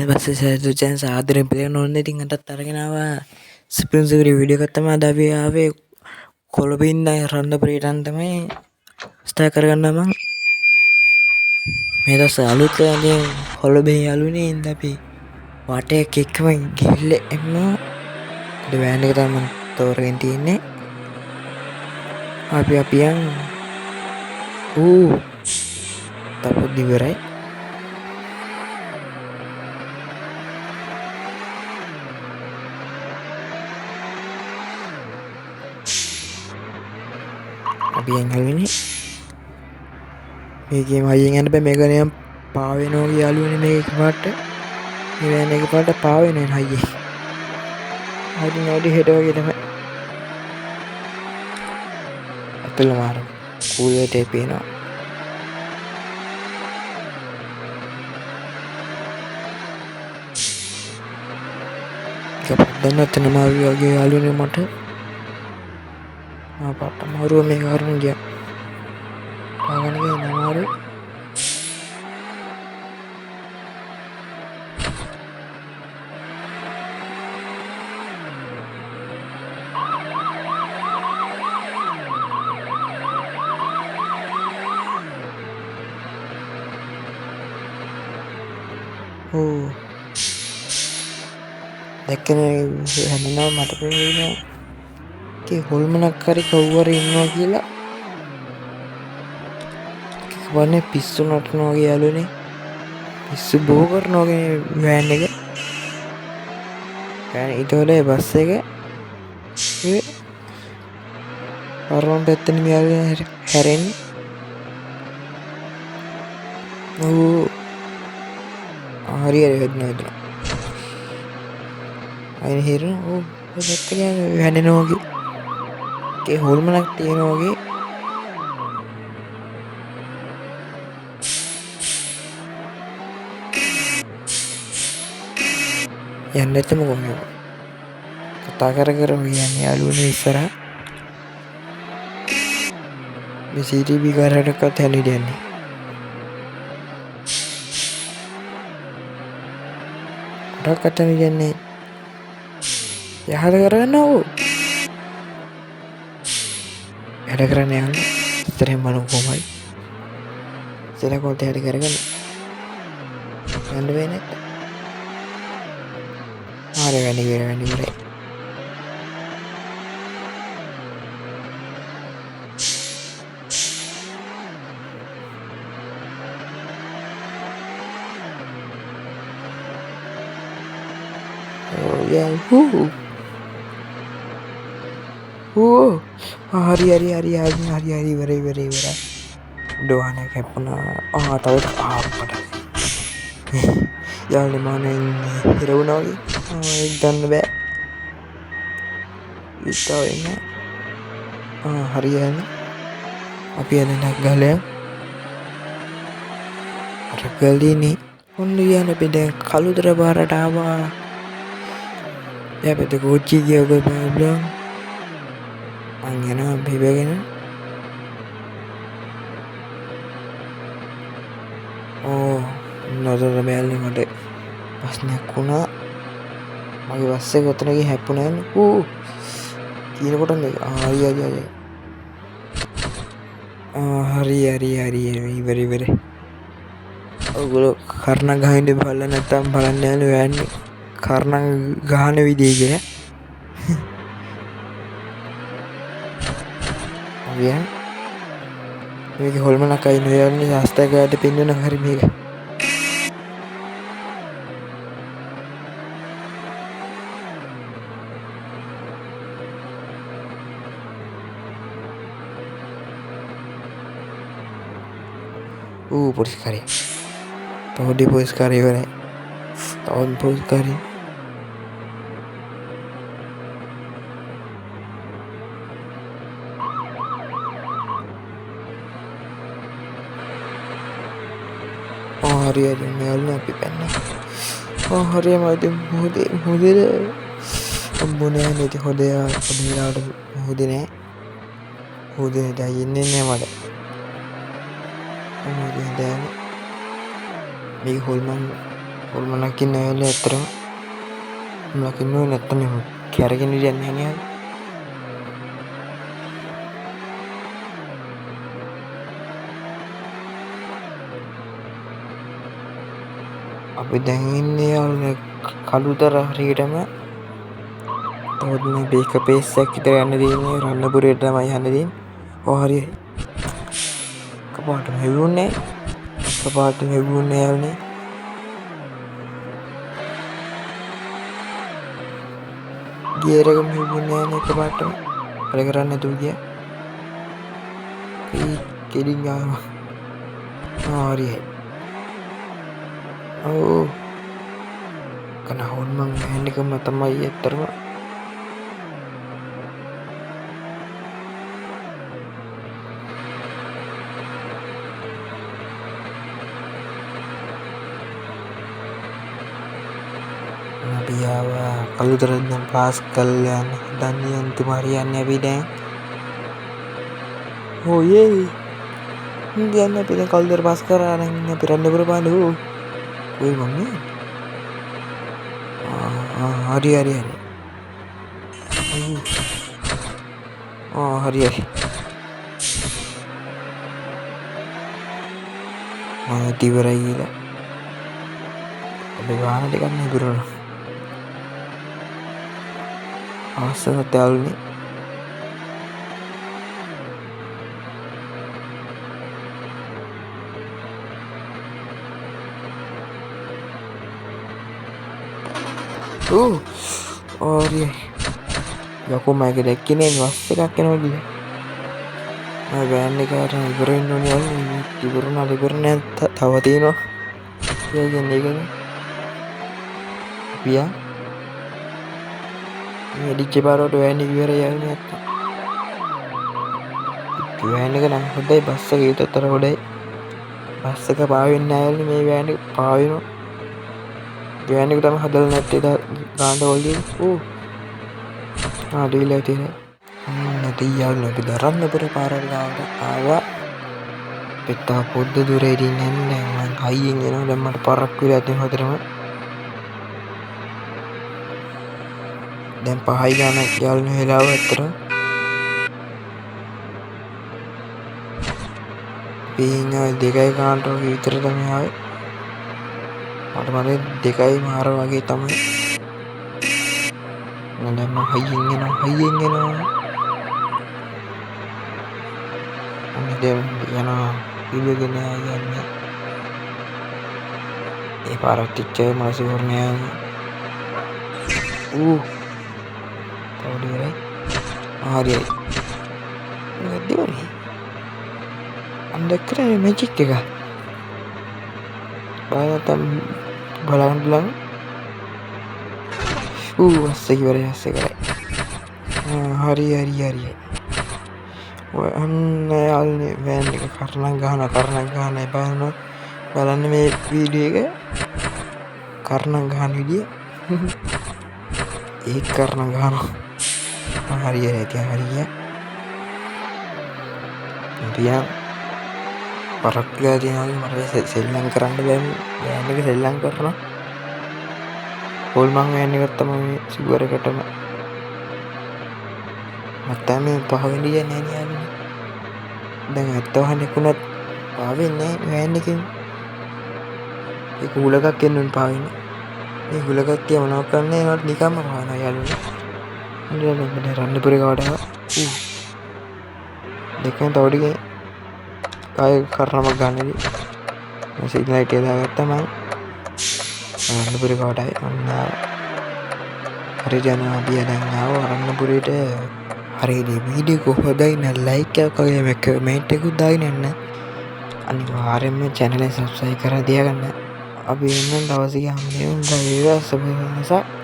පස්සේ සෑදුචන් සාදරෙන් පිළිගන්න ඕනේ. ඉතින් අදත් අරගෙන ආවා ස්පොන්සර් වීඩියෝ එකක් තමයි අද අපි ආවේ. කොළඹ ඉන්න රන්දපුරේටන් තමයි ස්ටාර් කරගන්න මම මේ දවස් අලුත් ඉතින් කොළඹේ යාළුවනේ ඉඳ අපි වටයක් එක්කම ගිහිල්ලා එන්නවා. ඒ වෑන් එක තමයි මම තෝරගෙන තියන්නේ. අපි යන් තපොත් ඉවරයි. අපි යන් හල්වෙන්නේ මේකේ මයියෙන් යන්න බෑ. මේක නියම් පාවෙනවා යාළුවනේ. මේක පාට මේ වෑන් එක පාට පාවෙන්නේ නැහැ හයියේ. හරි හෙට වගේ තමයි අපල මාර කූලට පේනවා. පදන්න ඇතන මාරුවගේ යාළුවනේ මට පාට මාරුව මේ කාරුණ ගිය පාගනගේ නමාරු දැක්කන හැමෙනවා මට පේනවා කේ හොල්මනක් හරි කව්වර ඉන්නවා කියලා. වන්නේ පිස්සු නටනවා වගේ යාළුවනේ. පිස්සු බෝ කරනවා වගේ වෑන් එක. ඊට වඩා බස් එක ඒ අරන් පැත්තෙන් යාළුවනේ හැරෙන්නේ. හරි වෙනවා. අයින හිරන දැක්කන හැනෙනවා වගේ. ඒ හොල්මනක් තියෙනවා වගේ. යන්න ඇත්තම කොහොමද කතා කර යන්නේ යාළුවනේ ඉස්සරහා. මේ CCTV කාරයකටත් හැලී යන්නේ. කොටක් අතන යන්නේ යහද කරගන්න වැඩ කරන්න යන්න ඉතරෙන් බලමු කොහොමයි ඉතල කොට හැඩ කරගන්න යන්න වෙන්නේ ආර වැඩි ඉවරයි. හරි ඉවරයි. ඩෝහන කැපුණා. තව ආපට යාළුවනේ මාන ඉන්නේ හිරවුණා වගේ. ගන්න බෑ ඉස්සව එන්න. හරි යන්නේ අපි යන්නේ ගලයන් අර ගලිනේ ඔන්න යන බෙද කළුතර පාරට ආවා. යපෙත කෝච්චි ගියා ඔබ බබ්ලන් මං යනවා බිබගෙන. නොදර බැල්ලි මට ප්‍රශ්නයක් වුණා. මගේ බස් එක ඔතන ගිහින් හැප්පුණා නේ. කියනකොට හරි ඉවරයි. ඔයගොල්ලෝ කර්ණ ගහින්න බලලා නැත්තම් බලන්න යන්නේ වෑන්නේ කර්ණ ගහන විදිය කියලා. මේක හොල්මනක් අයින් වෙන්නේ ශාස්ත්‍රකයාට පින්වන හරි මේක. පොලිස්කාරය පොඩි පොලිස්කාරය ඉවරයි. තවත් පොලිස්කාරය හරි මෙයාලුනේ අපි පැන්නා. හරි මම හොදේ අම්බුනේ නැති හොදේලාට හොදේ නෑ. හොදේ දැයින්නේ නෑ මට. දැන් මේ හොල්මන් හොල්මනක් ඉන්නේ යාළුවනේ ඇත්තටම. හොල්මනක් ඉන්නෝ නැත්තම් මේ කැරගෙන ඉන්නේ නැහැ. අපි දැන් ඉන්නේ යාළුවනේ කළුතර හරියටම. තවත් මේ බේක පේස් එකක් විතර යන්න තියෙන්නේ. රන්නපුරේට තමයි යන්න තියෙන්නේ. ඔව් හරියයි. කපාටම හෙව්වුන්නේ යාළුවනේ. ගියර් එකම හෙව්වුන්නේ නැහැ නේ කපාටම. වැඩ කරන්නේ නැතුව ගියා. කෙලින් ආවා. හරියයි. ඔව්. කන හොල්මන් වෑන් එකම තමයි ඇත්තටම. අපි ආවා කළුතර දැන් පාස් කරලා යන්න හදන්නේ අන්තිම හරියන්නේ අපි දැන්. ඕ යේ. ඉන්දියන් අපි දැන් කළුතර පාස් කරා නම් ඉන්නේ අපි රන්නපුර පාලු. කොයි මන්නේ? හරි. හරියයි. මම ඉවරයි කියලා. අපි ගාන ටිකක් නෙබුරනවා. අවසරත් යාළුවනේ. හරියයි. යකෝ මම දැක්කේ නේ බස් එකක් එනවා කියලා. මම වෑන් එක අරන් ඉවර වෙන්න ඕනේ යාළුවනේ. ඉවර නෑ තව තියෙනවා. කියන්නේ ඒකනේ. පියා මේ ඩිච්චේ පාරට වෑන් එක ඉවරයි යාළුවනේ නැත්තම්. වෑන් එක නම් හොඳයි බස් එක ඊටතර හොඳයි. බස් එක පාවෙන්නේ නැහැ යාළුවනේ මේ වෑන් එක පාවෙනවා. වෑන් එක තමයි හදලා නැත්තේ ගානට වලින්. ඩීලා තියෙනවා. නැති යාළුවනේ අපි දරන්නපුර පාරට ගාවට ආවා. පෙත්තා පොද්ද දුරේ ඉන්නේ නැහැ. මම හයියෙන් එනවා දැන් මට පරක් විලා තියෙන හතරම. දැන් 5යි ගාන යාළුවනේ වෙලාව ඇත්තටම. පීඤ්ඤා 2යි ගානට විතර තමයි ආවේ. මට මනේ 2යි මාර වගේ තමයි. දැන් මම හයියෙන් එනවා. දැන් යනවා ඉල්ලගෙන යන්නේ. ඒ පාරට ටිච්චේ මාසි වර්ණය. තවඩිරයි. හරියයි. නැද්දෝනේ. අන්දකරේ මැජික් එක. බලන්න. අස්සේ ඉවරයි. හරි. ඔය අන්න යාළුවනේ වෑන් එක කරණම් ගහන බලන්න මේ වීඩියෝ එක කරණම් ගහන විදිය. ඒක කරණම් ගහනවා. හරියයි. පියා පරක්ලා තියනවා මට සෙල්ලම් කරන්න බැරි වෑන් එක සෙල්ලම් කරනවා. හොල්මන් වෑන් එකක් තමයි සිවුර එකටම නැත්තම් මේ පහවෙනිය නෑ නේ. දැන් 70 කුණත් පාවෙන්නේ නෑ වෑන් එකෙන්. ඒ කුලකක් එන්නුන් පාවෙන්නේ. මේ කුලකක් කිය මොනවක් කරන්නේ නේද නිකම්ම පානවා යාළුවනේ. හොඳට රන්නපුරේ කාඩා. දෙකෙන් තවඩිගේ කාය කරනම ගන්නදී මම සිග්නල් එක දාගත්තා මම. රන්නපුරේ කාඩායි ඔන්න හරි යනවා අපි දැන් ආව රන්නපුරේට. හරිද වීඩියෝ කොහොමදයි නම් ලයික් එකක් වගේ කමෙන්ට් එකක් දාගෙන යන්න. අනිවාර්යයෙන්ම channel එක subscribe කරලා තියාගන්න. අපි එන්න දවසේ හැමෝම ගාව සබස්ක්‍රයිබ්